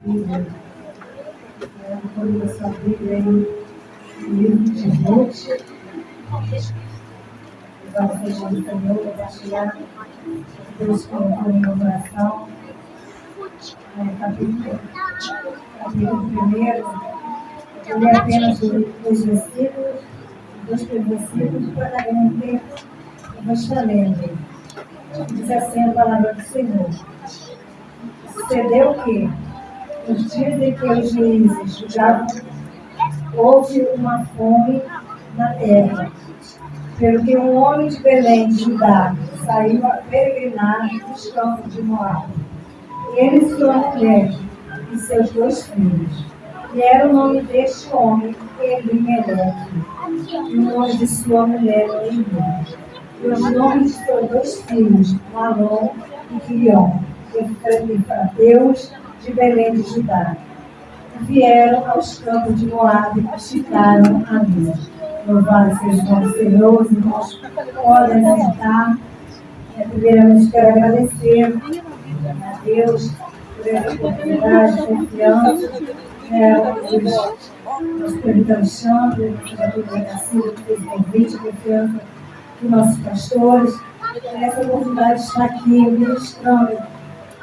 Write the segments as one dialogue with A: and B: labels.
A: Bíblia, quando a sua Bíblia aí, no livro de Ruth, vamos deixar o Senhor compartilhar Deus colocou no meu coração, capítulo 1, eu li apenas dois versículos, para dar um tempo, eu vou estar lendo. Diz assim a palavra do Senhor. Sucedeu que, nos dias em que os juízes julgavam, houve uma fome na terra, pelo que um homem de Belém, de Judá, saiu a peregrinar nos campos de Moabe. Ele, sua mulher e seus 2 filhos. E era o nome deste homem, Elimeleque, e o nome de sua mulher, Noemi. E os nomes de seus 2 filhos, Malom e Quilion, efrateus de Belém de Judá. Vieram aos campos de Moabe e ficaram ali. Louvado seja o nome do Senhor, os irmãos podem sentar. Primeiramente quero agradecer a Deus por essa oportunidade, confiança. Nós perguntamos Alexandre, a delegacia que fez o convite, confiança dos nossos pastores. Essa oportunidade de estar aqui ministrando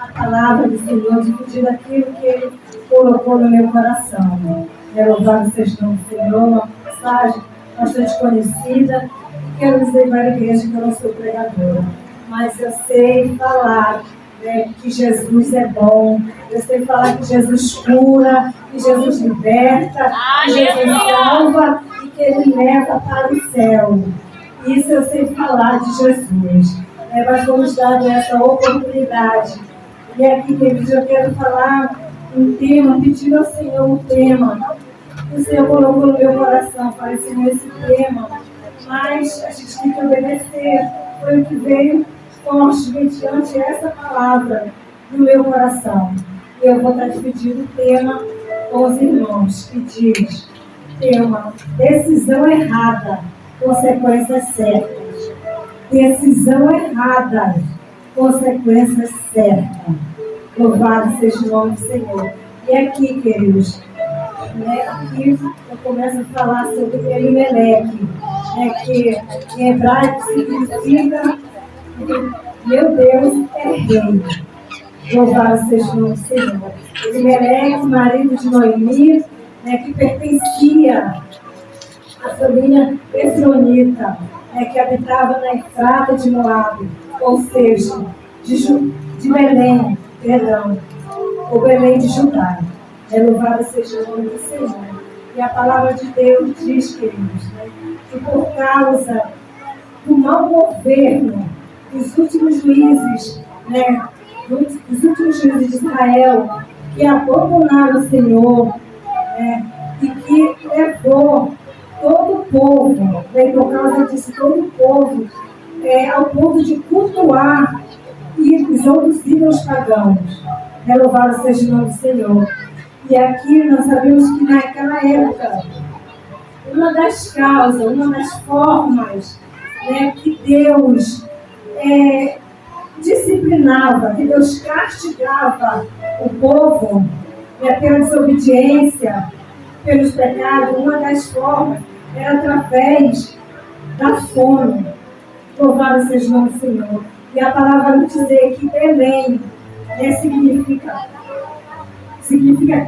A: a palavra do Senhor, dividindo aquilo que Ele colocou no meu coração. Louvado seja o nome do Senhor, uma mensagem bastante conhecida. Quero dizer para a igreja que eu não sou pregadora, mas eu sei falar que Jesus é bom, eu sei falar que Jesus cura, que Jesus liberta, que Jesus salva e que Ele leva para o céu. Isso eu sei falar de Jesus. Nós fomos dados essa oportunidade. E aqui, queridos, eu quero falar um tema, pedindo ao Senhor um tema. O Senhor colocou no meu coração, falei, Senhor, esse tema, mas a gente tem que obedecer. Foi o que veio forte mediante essa palavra no meu coração. E eu vou estar dividindo o tema com os irmãos, que diz, tema, decisão errada, consequências certas. Decisão errada, consequências certas. Louvado seja o nome do Senhor. E aqui, queridos, aqui eu começo a falar sobre Elimeleque, que em hebraico significa meu Deus é rei. Louvado seja o nome do Senhor. Elimeleque, marido de Noemi, que pertencia à família Efronita, que habitava na Efrata de Moabe, ou seja, de Belém, ou Belém de Judá. Louvado seja o nome do Senhor. E a palavra de Deus diz, queridos, que por causa do mau governo dos últimos juízes, dos últimos juízes de Israel, que abandonaram o Senhor, e que levou todo o povo, por causa disso, todo o povo, ao ponto de cultuar e os outros ídolos pagãos. Louvado seja o nome do Senhor. E aqui nós sabemos que naquela época, uma das causas, uma das formas que Deus disciplinava, que Deus castigava o povo pela desobediência, pelos pecados, uma das formas era através da fome. Louvado seja o nome do Senhor. E a palavra vai nos dizer que Belém significa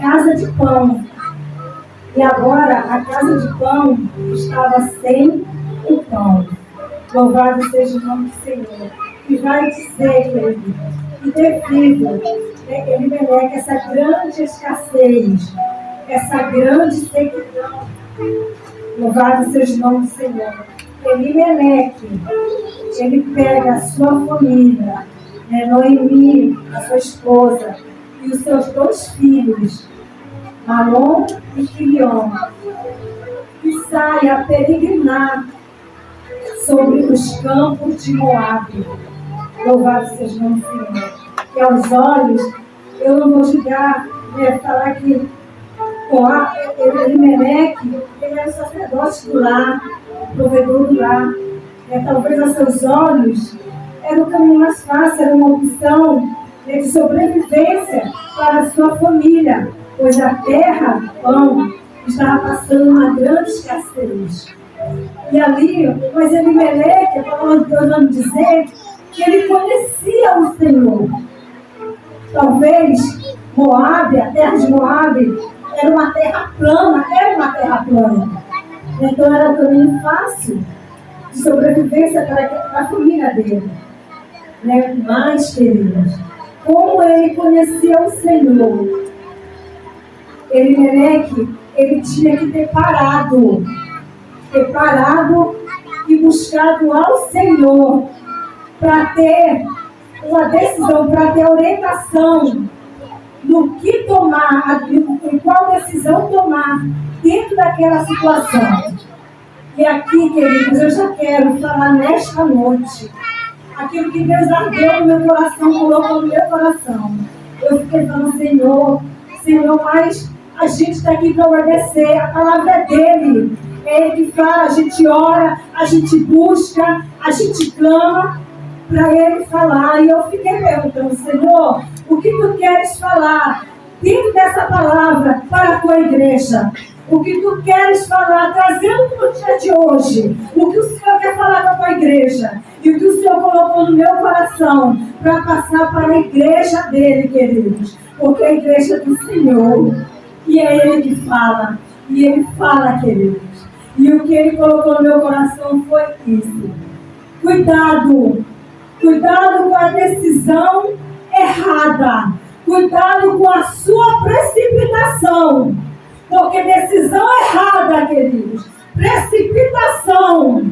A: casa de pão. E agora a casa de pão estava sem o pão. Louvado seja o nome do Senhor. E vai dizer, querido, que devido Elimeleque, essa grande escassez, essa grande sequidão, louvado seja o nome do Senhor. Elimeleque, ele pega a sua família, Noemi, a sua esposa, e os seus 2 filhos, Malom e Quilion, e sai a peregrinar sobre os campos de Moabe. Louvado seja o nome do Senhor. E aos olhos, eu não vou julgar, falar que Elimeleque, ele era o sacerdote do lar, o provedor do lar. Talvez aos seus olhos era o caminho mais fácil, era uma opção de sobrevivência para a sua família, pois a terra, pão, estava passando uma grande escassez. E ali, mas Elimeleque, a palavra de Deus vai dizer que ele conhecia o Senhor. Talvez Moabe, a terra de Moabe, era uma terra plana. Então era também fácil de sobrevivência para a família dele. Mas, queridos, como ele conhecia o Senhor, Elimeleque, ele tinha que ter parado e buscado ao Senhor para ter uma decisão, para ter orientação do que tomar, em qual decisão tomar dentro daquela situação. E aqui, queridos, eu já quero falar nesta noite aquilo que Deus ardeu no meu coração, colocou no meu coração. Eu fiquei falando, Senhor, mas a gente está aqui para obedecer, a palavra é dele. É ele que fala, a gente ora, a gente busca, a gente clama para ele falar. E eu fiquei perguntando, Senhor, o que tu queres falar dentro dessa palavra para a tua igreja? O que tu queres falar, trazendo para o dia de hoje? O que o Senhor quer falar para a tua igreja? E o que o Senhor colocou no meu coração para passar para a igreja dele, queridos? Porque é a igreja do Senhor. E é ele que fala. E ele fala, queridos. E o que ele colocou no meu coração foi isso. Cuidado com a decisão errada. Cuidado com a sua precipitação. Porque decisão errada, queridos, precipitação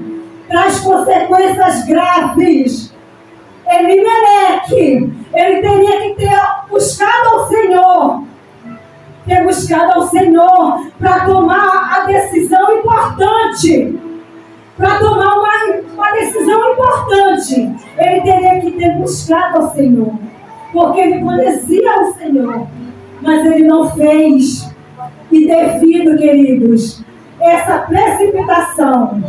A: traz consequências graves. Elimeleque, ele teria que ter buscado ao Senhor para tomar a decisão importante. Para tomar uma decisão importante, ele teria que ter buscado ao Senhor, porque ele conhecia o Senhor, mas ele não fez. E devido, queridos, essa precipitação,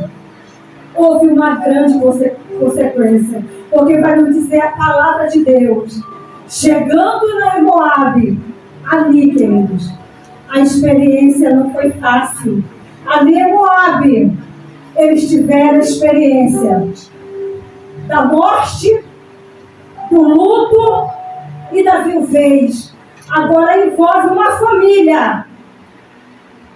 A: houve uma grande consequência, porque vai nos dizer a palavra de Deus. Chegando em Moabe, ali, queridos, a experiência não foi fácil. Ali em Moabe, eles tiveram a experiência da morte, do luto e da viuvez. Agora envolve uma família.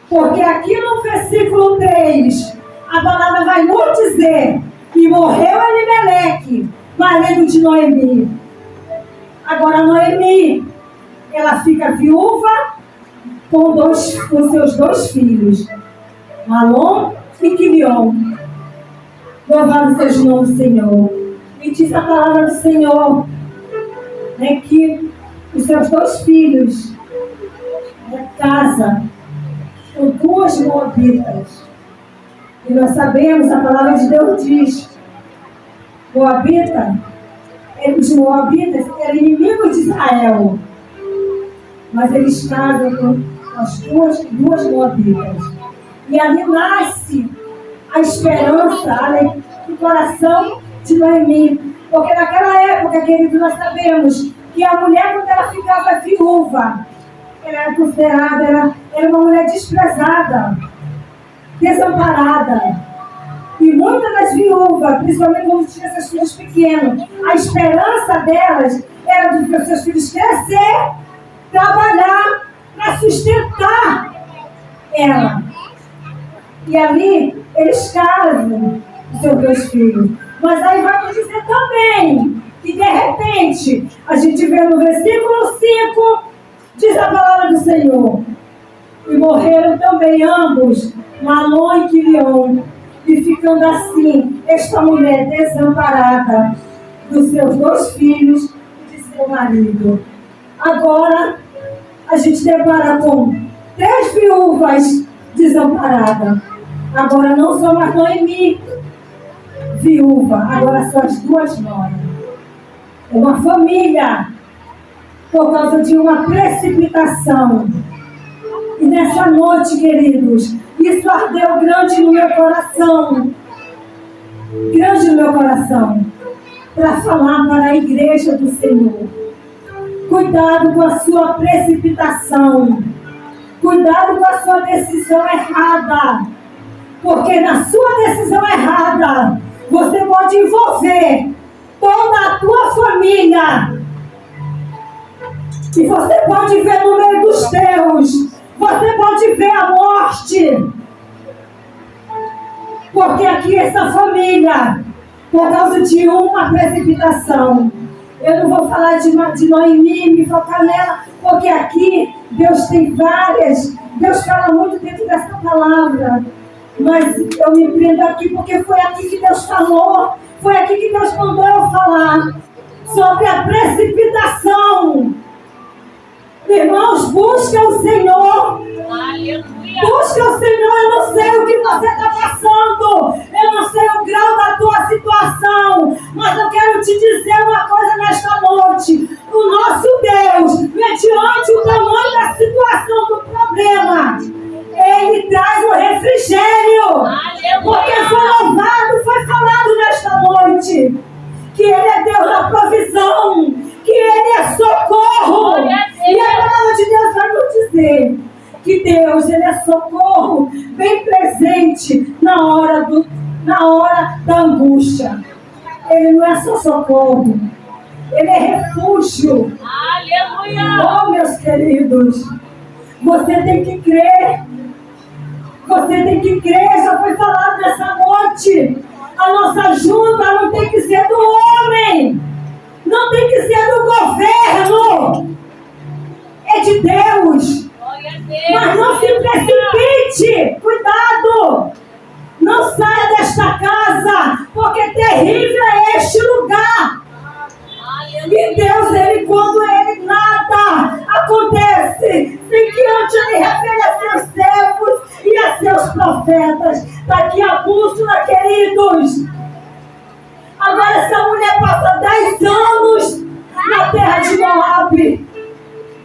A: Porque aqui no versículo 3, a palavra vai nos dizer que morreu Elimeleque, marido de Noemi. Agora Noemi, ela fica viúva com seus 2 filhos, Malom e Quilion. Louvado seja o nome do Senhor. E diz a palavra do Senhor, que os seus 2 filhos casa com 2 moabitas. E nós sabemos, a palavra de Deus diz, os moabitas eram inimigos de Israel, mas eles casam com as duas moabitas. E ali nasce a esperança do coração de Noemi. Porque naquela época, querido, nós sabemos que a mulher, quando ela ficava viúva, ela era considerada, era uma mulher desprezada, desamparada. E muitas das viúvas, principalmente quando tinham seus filhos pequenos, a esperança delas era de seus filhos crescer, trabalhar para sustentar ela. E ali eles casam os seus 2 filhos. Mas aí vai nos dizer também que de repente a gente vê no versículo 5, diz a palavra do Senhor, e morreram também ambos, Malom e Quilion, e ficando assim esta mulher desamparada dos seus 2 filhos e de seu marido. Agora a gente depara com 3 viúvas desamparadas. Agora não só mais Noemi viúva, agora são as 2 noras. Uma família, por causa de uma precipitação. E nessa noite, queridos, isso ardeu grande no meu coração. Grande no meu coração. Para falar para a igreja do Senhor. Cuidado com a sua precipitação. Cuidado com a sua decisão errada. Porque na sua decisão errada, você pode envolver toda a tua família. E você pode ver no meio dos teus. Você pode ver a morte. Porque aqui essa família, por causa de uma precipitação, eu não vou falar de Noemi, me focar nela, porque aqui Deus tem várias, Deus fala muito dentro dessa palavra, mas eu me prendo aqui porque foi aqui que Deus falou, foi aqui que Deus mandou eu falar sobre a precipitação. Irmãos, busca o Senhor. Aleluia. Busca o Senhor. Eu não sei o que você está passando, eu não sei o grau da tua situação, mas eu quero te dizer uma coisa nesta noite. O nosso Deus, mediante o tamanho da situação, do problema, Ele traz o refrigério. Aleluia. Porque foi louvado, foi falado nesta noite que Ele é Deus da provisão, que Ele é socorro. E a palavra de Deus vai nos dizer que Deus, Ele é socorro bem presente na hora da angústia. Ele não é só socorro, Ele é refúgio. Aleluia! Oh, meus queridos, você tem que crer. Você tem que crer, já foi falado nessa noite. A nossa ajuda não tem que ser do homem, não tem que ser do governo, é de Deus. Mas não se precipite, cuidado, não saia desta casa, porque terrível é este lugar. E Deus, Ele, quando Ele nada acontece, sem que antes Ele revele a seus servos e a seus profetas. Daqui a bússola, queridos. Agora essa mulher passa 10 anos na terra de Moabe.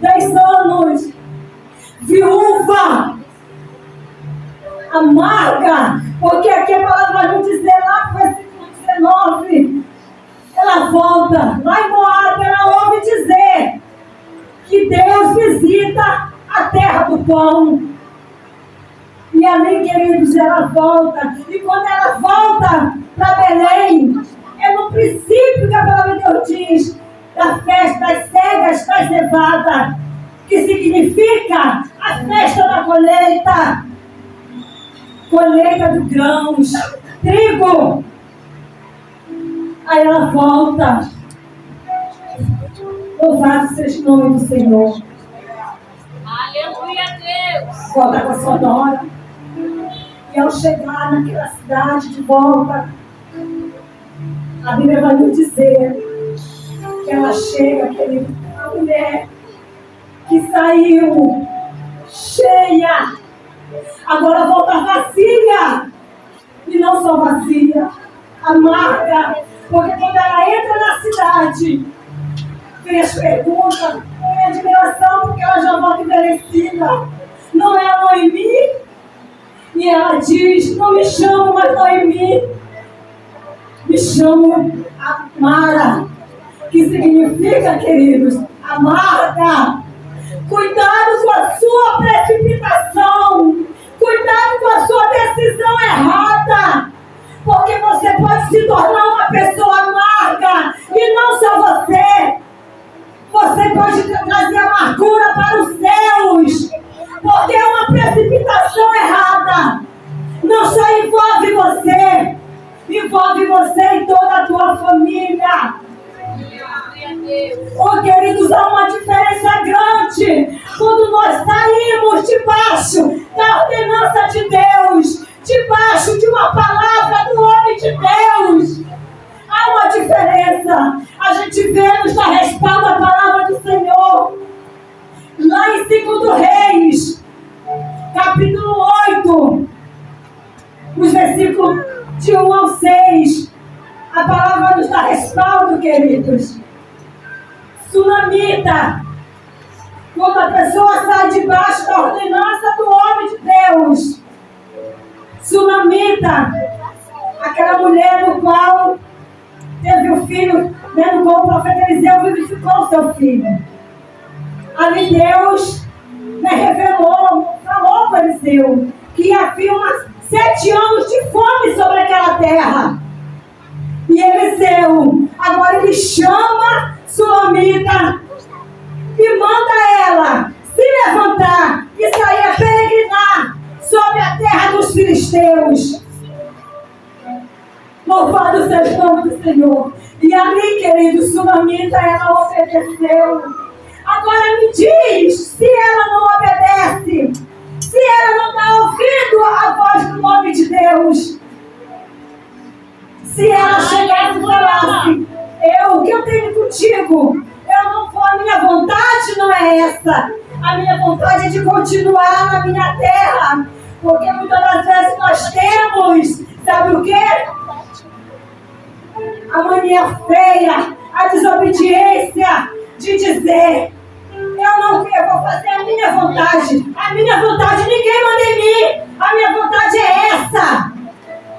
A: 10 anos. Viúva. Amarga. Porque aqui a palavra vai nos dizer lá no versículo 19. Ela volta. Lá em Moabe ela ouve dizer que Deus visita a terra do pão. E ali, queridos, ela volta. E quando ela volta para Belém, é no princípio que a palavra de Deus diz da festa das cegas, da cevada, que significa a festa da colheita. Colheita de grãos, trigo. Aí ela volta. Louvado seja o nome do Senhor. Aleluia, Deus. Volta com a sua nora. E ao chegar naquela cidade de volta, a Bíblia vai nos dizer que ela chega, a mulher que saiu cheia, agora volta vazia. E não só vazia, amarga. Porque quando ela entra na cidade, vem as perguntas, vem a admiração, porque ela já volta envelhecida. Não é a Noemi? E ela diz, não me chamo mais Noemi, me chamo Mara, que significa, queridos, amarga. Cuidado com a sua precipitação, cuidado com a sua decisão errada, porque você pode se tornar uma pessoa amarga, e não só você. Você pode trazer amargura para os seus, porque é uma precipitação errada. Não só envolve você, envolve você e toda a tua família. Oh, queridos, há uma diferença grande quando nós saímos debaixo da ordenança de Deus, debaixo de uma palavra do homem de Deus. Há uma diferença. A gente vê, nos dá respaldo a palavra do Senhor. Lá em 2 Reis, capítulo 8, os versículos de 1 ao 6, a palavra nos dá respaldo, queridos. Sunamita, quando a pessoa sai debaixo da ordenança do homem de Deus. Sunamita, aquela mulher no qual teve o filho, no qual o profeta Eliseu vivificou o seu filho. Ali Deus revelou, falou com Eliseu que havia 7 anos de fome sobre aquela terra. E Eliseu, agora ele chama Sulamita e manda ela se levantar e sair a peregrinar sobre a terra dos filisteus. Louvado seja o nome do Senhor. E ali, querido, Sulamita, ela obedeceu. Agora me diz, se ela não obedece, se ela não está ouvindo a voz do nome de Deus, se ela chegasse e falasse, o que eu tenho contigo, eu não vou, a minha vontade não é essa, a minha vontade é de continuar na minha terra, porque muitas das vezes nós temos, sabe o quê? A mania feia, a desobediência de dizer, eu vou fazer a minha vontade ninguém manda em mim, a minha vontade é essa.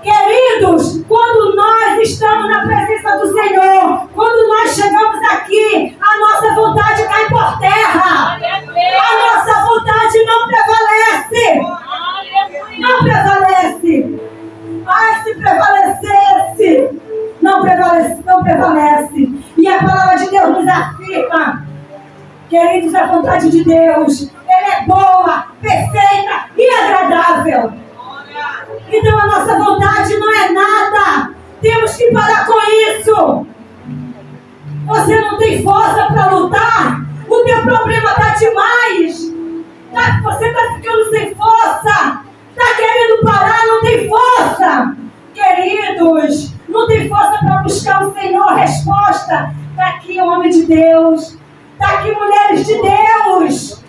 A: Queridos, quando nós estamos na presença do Senhor, quando nós chegamos aqui, a nossa vontade cai por terra, a nossa vontade não prevalece, não prevalece. Ai, se prevalecesse, não prevalece. E a palavra de Deus nos afirma, queridos, a vontade de Deus, ela é boa, perfeita e agradável. Então a nossa vontade não é nada. Temos que parar com isso. Você não tem força para lutar. O teu problema está demais. Você está ficando sem força. Está querendo parar, não tem força. Queridos, não tem força para buscar o Senhor. Resposta. Está aqui, homem de Deus. Está aqui, mulheres de Deus.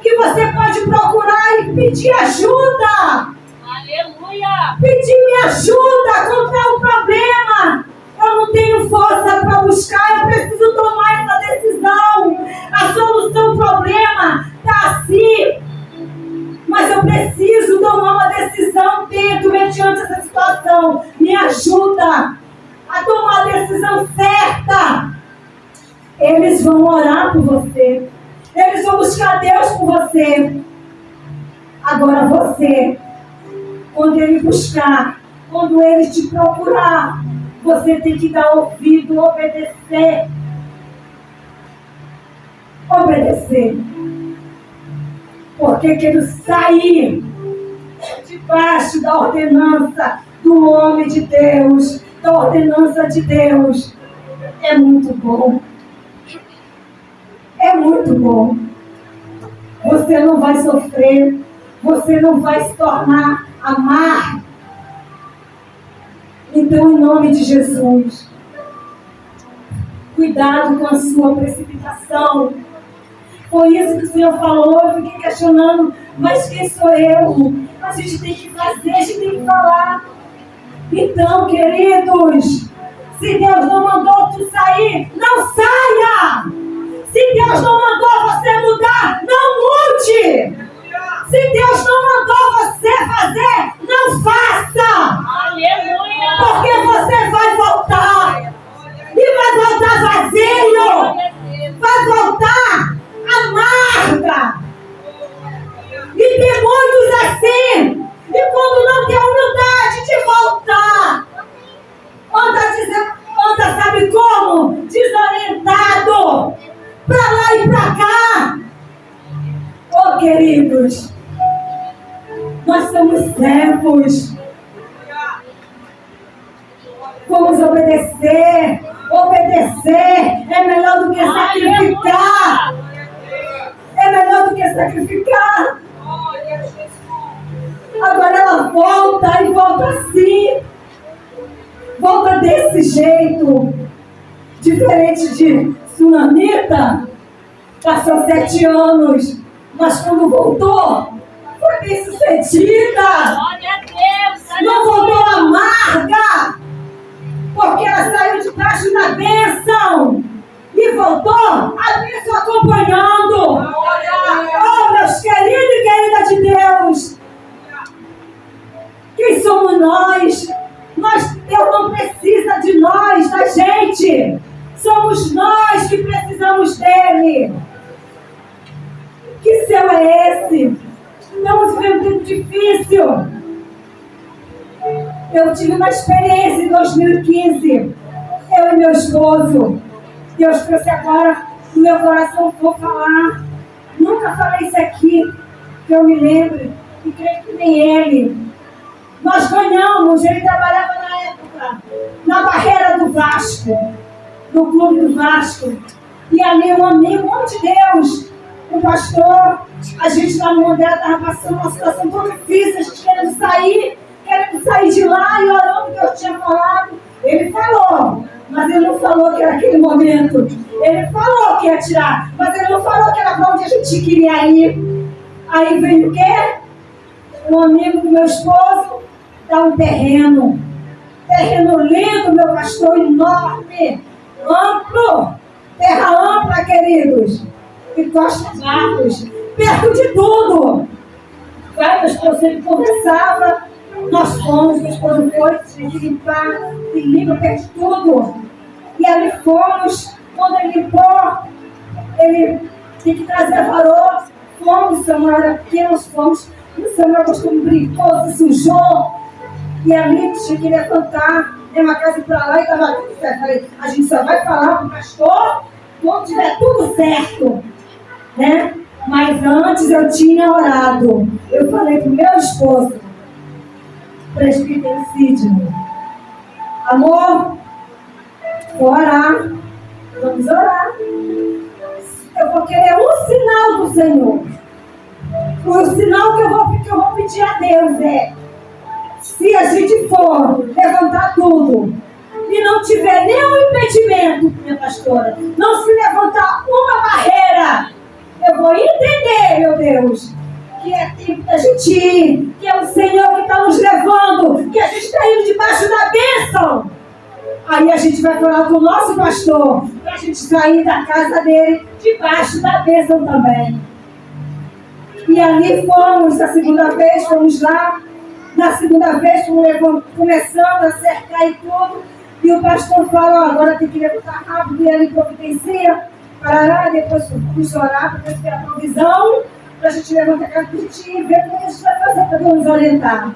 A: Que você pode procurar e pedir ajuda.
B: Aleluia!
A: Pedir-me ajuda contra o problema. Eu não tenho força para buscar, eu preciso tomar essa decisão. A solução do problema está assim. Mas eu preciso tomar uma decisão mediante essa situação. Me ajuda a tomar a decisão certa. Eles vão orar por você. Eles vão buscar Deus por você. Agora você, quando ele buscar, quando ele te procurar, você tem que dar ouvido, obedecer. Obedecer. Porque quero sair debaixo da ordenança do homem de Deus, da ordenança de Deus. É muito bom. É muito bom. Você não vai sofrer. Você não vai se tornar amargo. Então, em nome de Jesus, cuidado com a sua precipitação. Foi isso que o Senhor falou. Eu fiquei questionando, mas quem sou eu? A gente tem que fazer, a gente tem que falar. Então, queridos, se Deus não mandou tu sair, não saia! Se Deus não mandou você mudar, não mude! Se Deus não mandou você fazer, não faça!
B: Aleluia!
A: Porque você vai voltar! E vai voltar vazio! Vai voltar amarga! E tem muitos assim! E quando não tem humildade de voltar, anda sabe como? Desorientado! Pra lá e pra cá! Oh, queridos, nós somos servos. Vamos obedecer. Obedecer é melhor do que sacrificar. É melhor do que sacrificar. Agora ela volta e volta assim. Volta desse jeito. Diferente de Sulamita. Passou 7 anos. Mas quando voltou, foi bem sucedida.
B: Glória a Deus!
A: Não voltou amarga. Porque ela saiu debaixo da bênção. E voltou a bênção acompanhando. Oh, meus queridos e queridas de Deus. Quem somos nós? Deus não precisa de nós, da gente. Somos nós que precisamos dele. seu é esse? Estamos vivendo um tempo difícil. Eu tive uma experiência em 2015. Eu e meu esposo. Deus trouxe agora no meu coração, vou falar. Nunca falei isso aqui, que eu me lembre. E creio que nem ele. Nós ganhamos, ele trabalhava na época, na barreira do Vasco, no clube do Vasco. E ali um amigo, um homem de Deus, um pastor, a gente lá no Mondé estava passando uma situação tão difícil, a gente querendo sair de lá e orando que eu tinha falado. Ele falou, mas ele não falou que era aquele momento. Ele falou que ia tirar, mas ele não falou que era para onde a gente queria ir. Aí veio o quê? Um amigo do meu esposo dá um terreno lindo, meu pastor, enorme, amplo, terra ampla, queridos, e Costa Barros, perto de tudo. Vai, meu esposo sempre conversava, nós fomos, meu esposo foi, tinha que limpar, e limpa perto de tudo. E ali fomos, quando ele limpou, ele tinha que trazer valor, fomos, Samuel era pequeno, fomos, e o Samuel gostou, brincou, se sujou, e ali tinha que levantar, deu uma casa para lá e estava tudo certo. Falei, a gente só vai falar para o pastor quando tiver tudo certo, né? Mas antes eu tinha orado. Eu falei para o meu esposo, presbítero Sidney, amor, vou orar, vamos orar. Eu vou querer um sinal do Senhor. O sinal que eu vou pedir a Deus é: se a gente for levantar tudo e não tiver nenhum impedimento, minha pastora, não se levantar uma barreira, eu vou entender, meu Deus, que é tempo da gente ir, que é o Senhor que está nos levando, que a gente está indo debaixo da bênção. Aí a gente vai falar com o nosso pastor, para a gente sair da casa dele debaixo da bênção também. E ali fomos, a segunda vez, fomos lá. Na segunda vez, começando a cercar e tudo, e o pastor falou, agora tem que levantar rápido, e ele providencia, parará, depois fomos orar, para ter a provisão, para a gente levantar a casa e ver o que a gente vai fazer para nos orientar.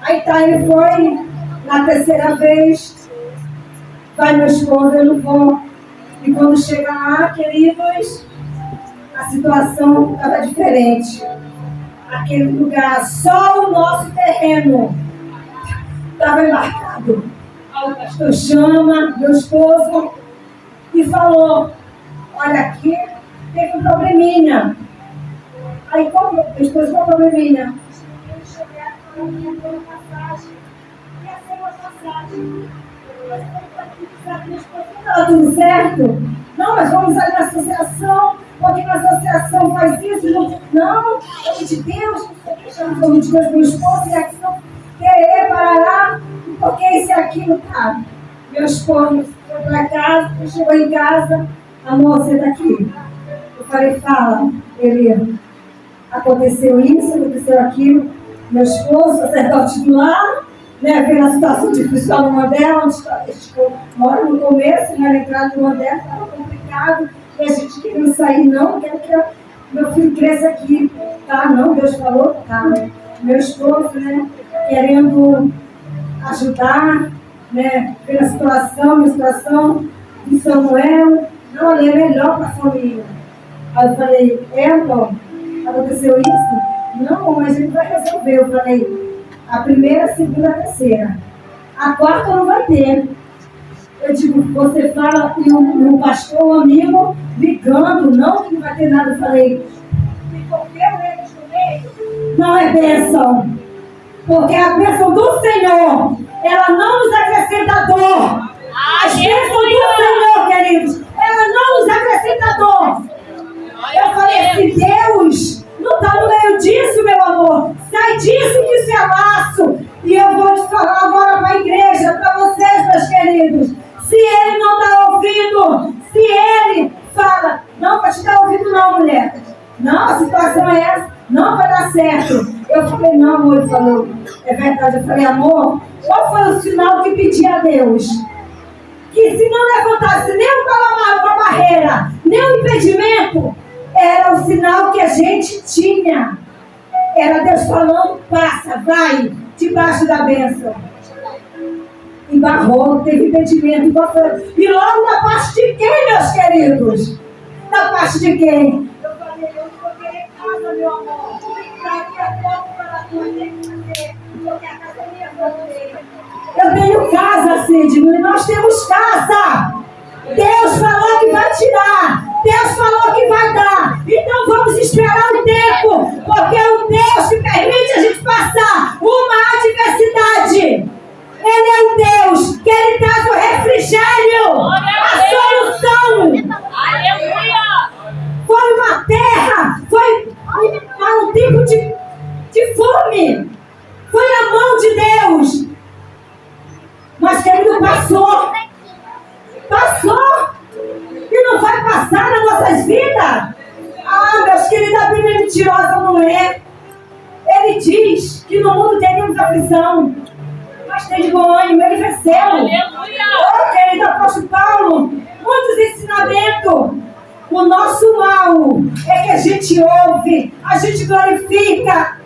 A: Aí tá, ele foi, na terceira vez, vai meu esposo, eu não vou. E quando chega lá, queridos, a situação estava diferente. Aquele lugar, só o nosso terreno estava embarcado. Aí o pastor chama meu esposo e falou, olha aqui, teve um probleminha. Aí qual meu esposo, qual probleminha? Eles chegaram para mim pela passagem. E assim uma passagem. Estava tudo certo? Não, mas vamos ali na associação, porque na associação faz isso, não, nome de Deus, não sei o que, chama o nome de Deus, meu esposo, e aqui não, querer, parará, porque isso e aquilo, tá. Meu esposo foi para casa, chegou em casa, amor, você está aqui. Eu falei, fala, ele, aconteceu isso, aconteceu aquilo, meu esposo, sacerdote do lar, né, vendo a situação difícil no Mondé, onde a gente mora no começo, né, na entrada do Mondé, estava complicado, e a gente queria sair, não, quero que meu filho cresça aqui, tá, não, Deus falou, tá, meu esposo, né, querendo ajudar, né, pela situação de Samuel, não, ele é melhor para a família. Aí eu falei, então, aconteceu isso? Não, mas a gente vai resolver. Eu falei, a primeira, a segunda, a terceira. A quarta não vai ter. Eu digo, você fala e o pastor, o amigo, ligando, não que não vai ter nada. Eu falei, ficou eles no meio? Não é bênção. Porque a bênção do Senhor, ela não nos acrescenta dor. A bênção do Senhor, queridos, ela não nos acrescenta dor. Eu falei assim, Deus não está no meio disso, meu amor. Sai disso que isso é laço. E eu vou te falar agora para a igreja, para vocês, meus queridos. Se ele não está ouvindo, se ele fala, não vai te dar ouvido não, mulher. Não, a situação é essa, não vai dar certo. Eu falei, não, amor, ele falou, é verdade. Eu falei, amor, qual foi o sinal que pedi a Deus? Que se não levantasse nem uma barreira, nem um impedimento, Era o sinal que a gente tinha. Era Deus falando, passa, vai, debaixo da bênção. E barrou, teve impedimento. E logo da parte de quem, meus queridos? Da parte de quem? Eu falei, eu vou querer casa, meu amor. Daqui a pouco para tu tem que fazer, porque a casa é minha família. Eu tenho casa, Sidney, nós temos casa. Deus falou que vai tirar. Deus falou que vai dar. Então vamos esperar o tempo, porque é o Deus que permite a gente passar uma adversidade. Ele é o Deus que Ele traz o refrigério, a solução.
B: Aleluia!
A: Foi uma terra, foi um tipo de fome. Foi a mão de Deus. Mas querido, passou. Passou. E não vai passar nas nossas vidas. Ah, meus queridos, a Bíblia é mentirosa, não é? Ele diz que no mundo teríamos aflição. Mas tem de bom ânimo, ele venceu.
B: Aleluia!
A: Oh, querido apóstolo Paulo, muitos ensinamentos. O nosso mal é que a gente ouve, a gente glorifica,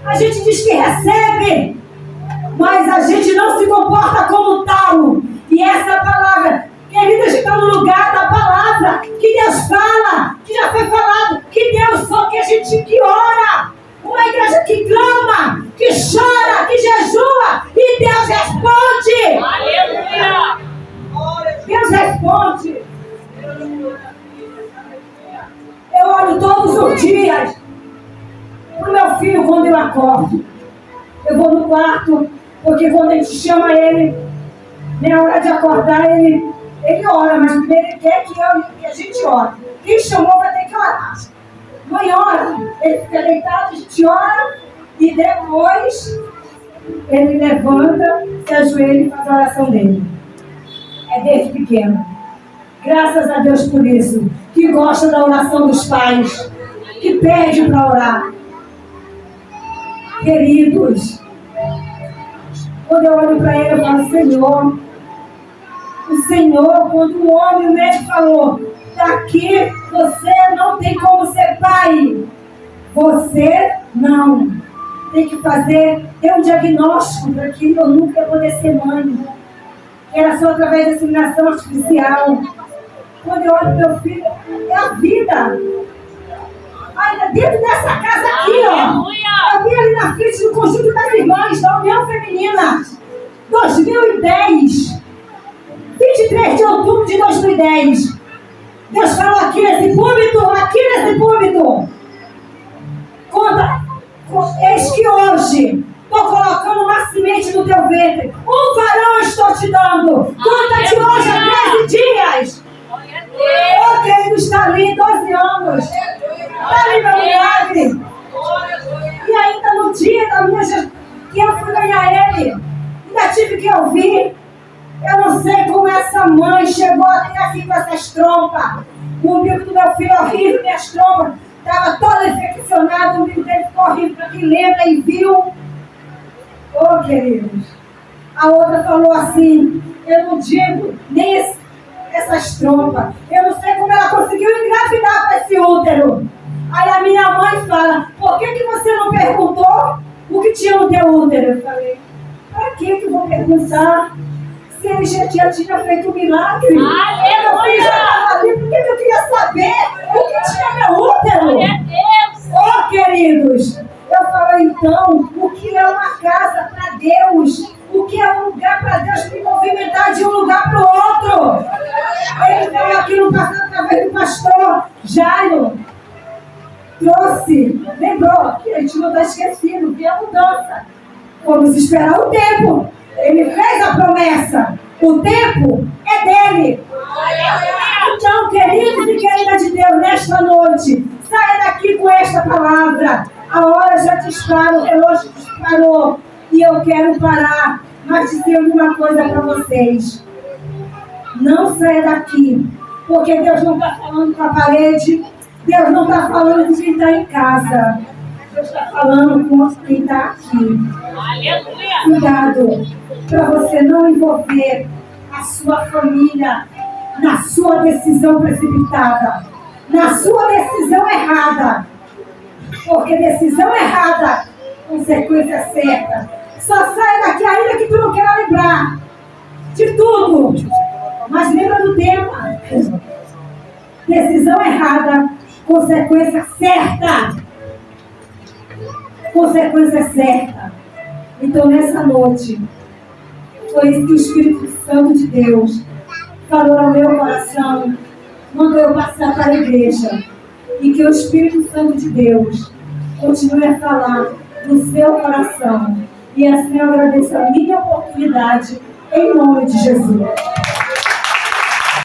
A: a gente diz que recebe, mas a gente não se comporta como tal. E essa palavra, querida, a gente está no lugar da palavra que Deus fala, que já foi falado, que Deus só que a gente que ora. Uma igreja que clama, que chora, que jejua, e Deus responde.
B: Aleluia!
A: Deus responde. Eu oro todos os dias para o meu filho quando eu acordo. Eu vou no quarto, porque quando a gente chama ele, na hora de acordar, ele ora, mas primeiro ele quer que a gente ore. Quem chamou vai ter que orar. Mãe ora, ele fica deitado, a gente ora, e depois ele levanta, se ajoelha e faz a oração dele. É desde pequeno. Graças a Deus por isso, que gosta da oração dos pais, que pede para orar. Queridos, quando eu olho para ele, eu falo, Senhor, o Senhor, quando o homem, o médico falou, daqui você não tem como ser pai. Você não. Tem que ter um diagnóstico para que eu nunca ia poder ser mãe. Era só através da inseminação artificial. Quando eu olho para meu filho, é a vida. Ainda dentro dessa casa aqui, ó. Eu vi ali na frente do Conjunto das Irmãs, da União Feminina, 2010. 23 de outubro de 2010. Deus falou aqui nesse púlpito. Conta, eis que hoje estou colocando uma semente no teu ventre. Um varão estou te dando. Conta de hoje a 13 dias. O querido está ali, 12 anos. Está ali meu milagre. E ainda no dia da minha gestação, que eu fui ganhar ele, ainda tive que ouvir. Eu não sei como essa mãe chegou até aqui com essas trompas. O umbigo do meu filho é horrível, minhas trompas. Estava toda infeccionada, o umbigo dele ficou horrível. Para quem lembra e viu. Oh, queridos. A outra falou assim, eu não digo nem essas trompas. Eu não sei como ela conseguiu engravidar com esse útero. Aí a minha mãe fala, por que você não perguntou o que tinha no teu útero? Eu falei, para que eu vou perguntar? Se ele já tinha feito um milagre.
B: Aleluia!
A: Eu já estava ali, porque eu queria saber o que tinha meu útero.
B: Glória a Deus!
A: Oh, queridos, eu falo então, o que é uma casa para Deus? O que é um lugar para Deus me movimentar de um lugar para o outro? Ele veio aqui no passado através do pastor Jairo. Trouxe, lembrou que a gente não está esquecido, que é a mudança. Vamos esperar o tempo. Ele fez a promessa. O tempo é dele. Então, queridos e queridas de Deus, nesta noite, saia daqui com esta palavra. A hora já dispara, o relógio disparou. E eu quero parar, mas dizendo uma coisa para vocês. Não saia daqui, porque Deus não está falando com a parede. Deus não está falando com quem está em casa. Deus está falando com quem está aqui.
B: Aleluia!
A: Cuidado para você não envolver a sua família na sua decisão precipitada. na sua decisão errada. Porque decisão errada, consequência certa. Só sai daqui ainda que tu não queira lembrar de tudo. Mas lembra do tema. Decisão errada, consequência certa. Consequência certa. Então nessa noite, foi isso que o Espírito Santo de Deus falou ao meu coração, mandou eu passar para a igreja. E que o Espírito Santo de Deus continue a falar no seu coração. E assim eu agradeço a minha oportunidade, em nome de Jesus.